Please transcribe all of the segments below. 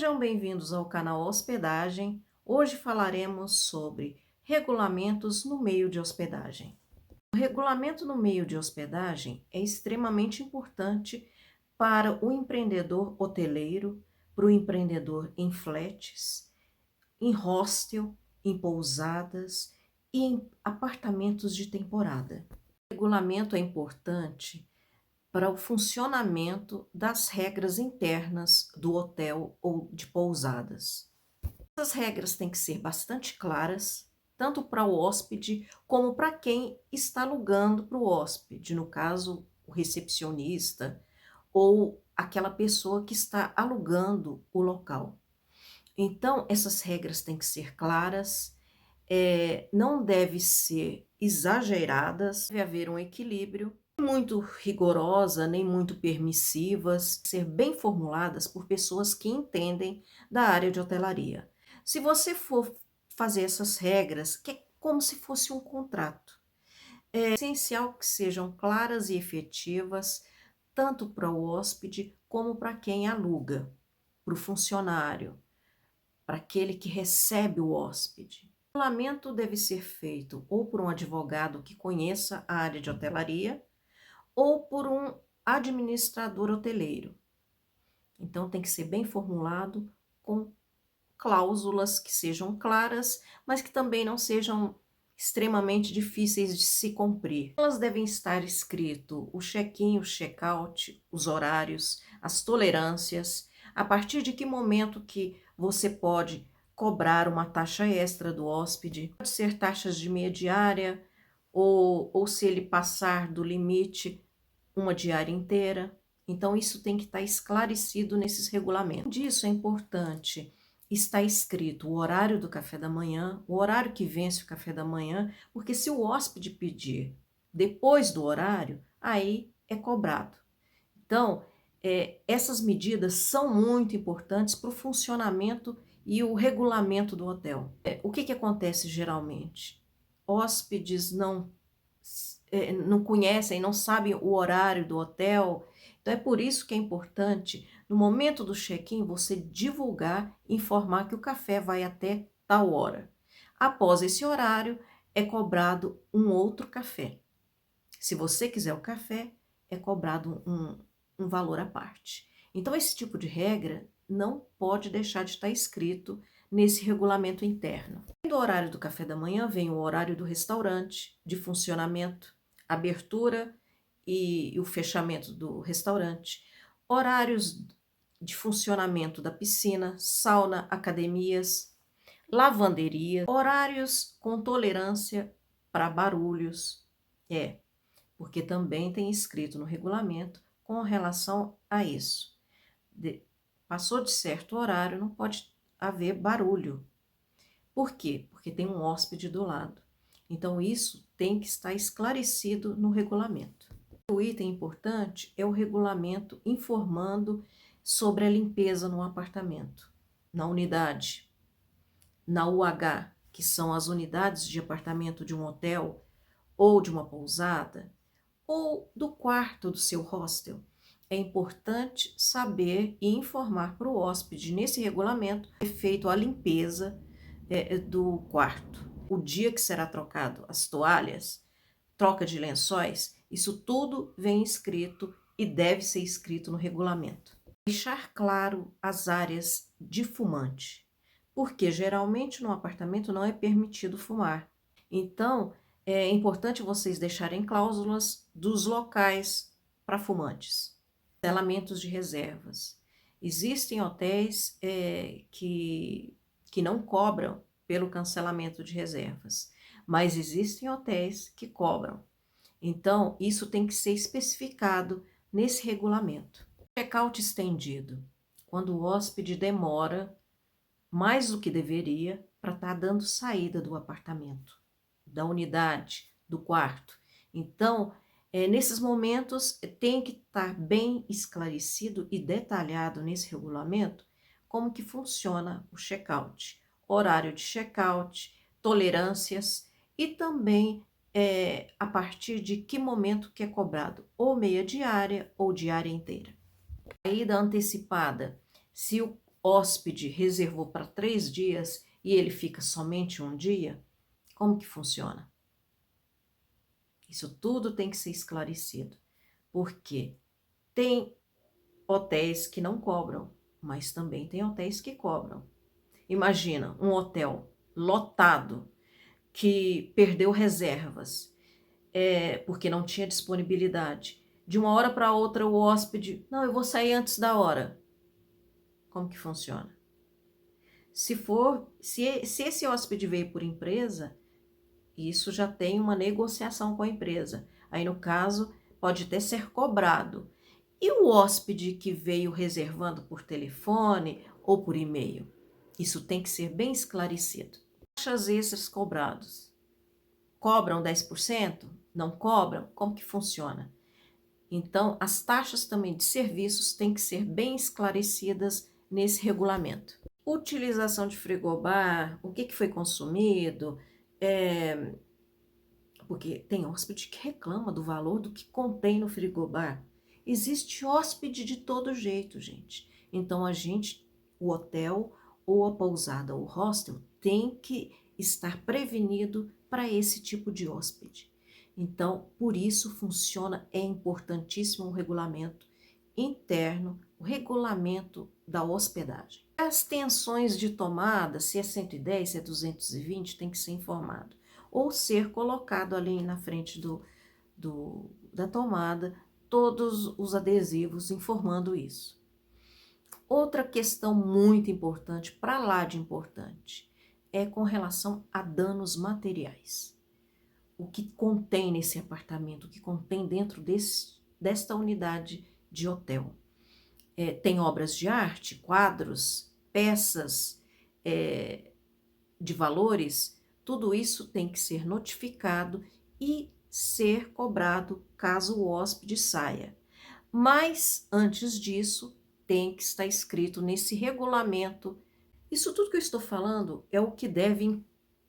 Sejam bem-vindos ao canal Hospedagem. Hoje falaremos sobre regulamentos no meio de hospedagem. O regulamento no meio de hospedagem é extremamente importante para o empreendedor hoteleiro, para o empreendedor em flats, em hostel, em pousadas e em apartamentos de temporada. O regulamento é importante para o funcionamento das regras internas do hotel ou de pousadas. Essas regras têm que ser bastante claras, tanto para o hóspede como para quem está alugando para o hóspede, no caso, o recepcionista ou aquela pessoa que está alugando o local. Então, essas regras têm que ser claras, não devem ser exageradas, deve haver um equilíbrio, nem muito rigorosa, nem muito permissivas, ser bem formuladas por pessoas que entendem da área de hotelaria. Se você for fazer essas regras, que é como se fosse um contrato, é essencial que sejam claras e efetivas, tanto para o hóspede como para quem aluga, para o funcionário, para aquele que recebe o hóspede. O regulamento deve ser feito ou por um advogado que conheça a área de hotelaria ou por um administrador hoteleiro. Então tem que ser bem formulado, com cláusulas que sejam claras, mas que também não sejam extremamente difíceis de se cumprir. Elas devem estar escrito o check-in, o check-out, os horários, as tolerâncias, a partir de que momento que você pode cobrar uma taxa extra do hóspede, pode ser taxas de meia diária, ou se ele passar do limite, uma diária inteira. Então isso tem que estar esclarecido nesses regulamentos. Disso é importante está escrito o horário do café da manhã, o horário que vence o café da manhã, porque se o hóspede pedir depois do horário, aí é cobrado. Então, essas medidas são muito importantes para o funcionamento e o regulamento do hotel. O que acontece geralmente? Hóspedes não conhecem, não sabem o horário do hotel. Então é por isso que é importante, no momento do check-in, você divulgar, informar que o café vai até tal hora. Após esse horário, é cobrado um outro café. Se você quiser o café, é cobrado um valor à parte. Então, esse tipo de regra não pode deixar de estar escrito nesse regulamento interno. Do horário do café da manhã vem o horário do restaurante, de funcionamento, abertura e o fechamento do restaurante, horários de funcionamento da piscina, sauna, academias, lavanderia, horários com tolerância para barulhos, porque também tem escrito no regulamento com relação a isso. Passou de certo horário, não pode haver barulho. Por quê? Porque tem um hóspede do lado. Então, isso tem que estar esclarecido no regulamento. O item importante é o regulamento informando sobre a limpeza no apartamento, na unidade, na UH, que são as unidades de apartamento de um hotel ou de uma pousada, ou do quarto do seu hostel. É importante saber e informar para o hóspede nesse regulamento é feito a limpeza do quarto, o dia que será trocado as toalhas, troca de lençóis, isso tudo vem escrito e deve ser escrito no regulamento. Deixar claro as áreas de fumante, porque geralmente no apartamento não é permitido fumar. Então, é importante vocês deixarem cláusulas dos locais para fumantes, cancelamentos de reservas. Existem hotéis que não cobram pelo cancelamento de reservas, mas existem hotéis que cobram. Então, isso tem que ser especificado nesse regulamento. Check-out estendido, quando o hóspede demora mais do que deveria para estar dando saída do apartamento, da unidade, do quarto. Então, nesses momentos, tem que estar bem esclarecido e detalhado nesse regulamento como que funciona o check-out, horário de check-out, tolerâncias e também a partir de que momento que é cobrado, ou meia diária ou diária inteira. Saída antecipada, se hóspede reservou para 3 dias e ele fica somente um dia? Como que funciona? Isso tudo tem que ser esclarecido, porque tem hotéis que não cobram, mas também tem hotéis que cobram. Imagina um hotel lotado que perdeu reservas, porque não tinha disponibilidade. De uma hora para outra o hóspede, não, eu vou sair antes da hora. Como que funciona? Se esse hóspede veio por empresa, isso já tem uma negociação com a empresa. Aí, no caso, pode até ser cobrado. E o hóspede que veio reservando por telefone ou por e-mail? Isso tem que ser bem esclarecido. Taxas extras cobrados. Cobram 10%? Não cobram? Como que funciona? Então, as taxas também de serviços têm que ser bem esclarecidas nesse regulamento. Utilização de frigobar, o que foi consumido, porque tem hóspede que reclama do valor do que contém no frigobar. Existe hóspede de todo jeito, gente. Então, o hotel ou a pousada ou hostel tem que estar prevenido para esse tipo de hóspede. Então, por isso funciona, é importantíssimo o regulamento interno, o regulamento da hospedagem. As tensões de tomada, se é 110, se é 220, tem que ser informado. Ou ser colocado ali na frente da tomada, todos os adesivos informando isso. Outra questão muito importante, para lá de importante, é com relação a danos materiais. O que contém nesse apartamento, o que contém dentro desta unidade de hotel. Tem obras de arte, quadros, peças de valores, tudo isso tem que ser notificado e ser cobrado caso o hóspede saia. Mas, antes disso, tem que estar escrito nesse regulamento. Isso tudo que eu estou falando é o que deve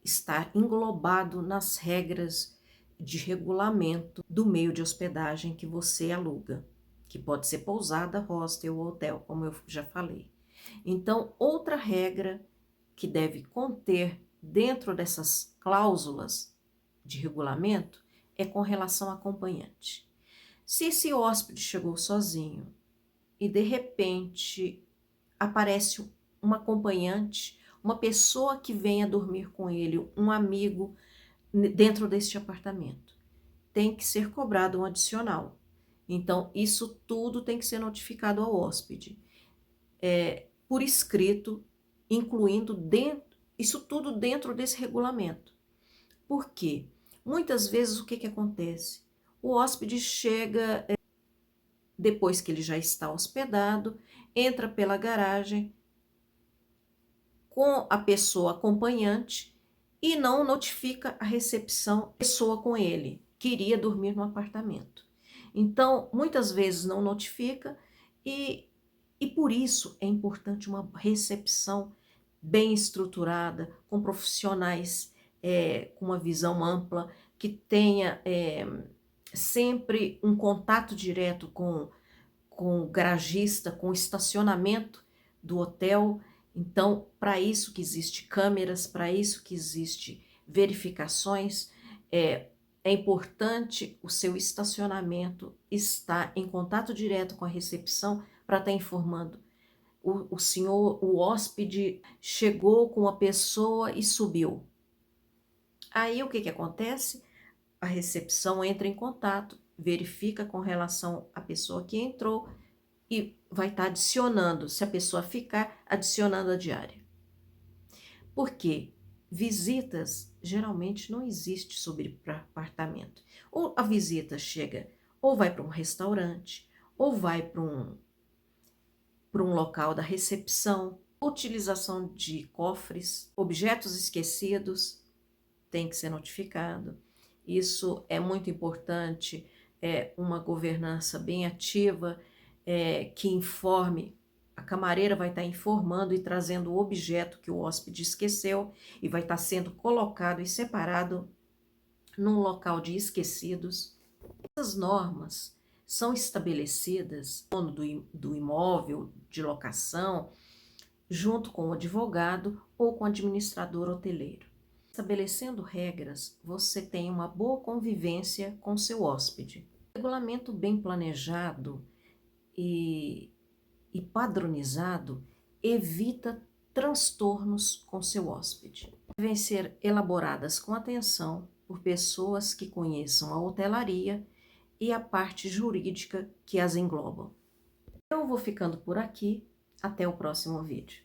estar englobado nas regras de regulamento do meio de hospedagem que você aluga, que pode ser pousada, hostel ou hotel, como eu já falei. Então, outra regra que deve conter dentro dessas cláusulas de regulamento é com relação ao acompanhante. Se esse hóspede chegou sozinho e de repente aparece um acompanhante, uma pessoa que venha dormir com ele, um amigo dentro deste apartamento, tem que ser cobrado um adicional. Então, isso tudo tem que ser notificado ao hóspede, por escrito, incluindo isso tudo dentro desse regulamento. Por quê? Muitas vezes o que acontece? O hóspede chega, depois que ele já está hospedado, entra pela garagem com a pessoa acompanhante e não notifica a recepção, pessoa com ele, que iria dormir no apartamento. Então, muitas vezes não notifica e por isso é importante uma recepção bem estruturada, com profissionais com uma visão ampla, que tenha sempre um contato direto com o garagista, com o estacionamento do hotel. Então, para isso que existe câmeras, para isso que existe verificações, é importante o seu estacionamento estar em contato direto com a recepção para estar informando. O senhor, o hóspede chegou com a pessoa e subiu. Aí o que acontece? A recepção entra em contato, verifica com relação à pessoa que entrou e vai estar adicionando, se a pessoa ficar, adicionando a diária. Por quê? Visitas geralmente não existe sobre apartamento. Ou a visita chega, ou vai para um restaurante, ou vai para um local da recepção. Utilização de cofres, objetos esquecidos, tem que ser notificado. Isso é muito importante, uma governança bem ativa, que informe. A camareira vai estar informando e trazendo o objeto que o hóspede esqueceu e vai estar sendo colocado e separado num local de esquecidos. Essas normas são estabelecidas no dono do imóvel de locação junto com o advogado ou com o administrador hoteleiro. Estabelecendo regras, você tem uma boa convivência com seu hóspede. O regulamento bem planejado e padronizado evita transtornos com seu hóspede. Devem ser elaboradas com atenção por pessoas que conheçam a hotelaria e a parte jurídica que as englobam. Eu vou ficando por aqui. Até o próximo vídeo.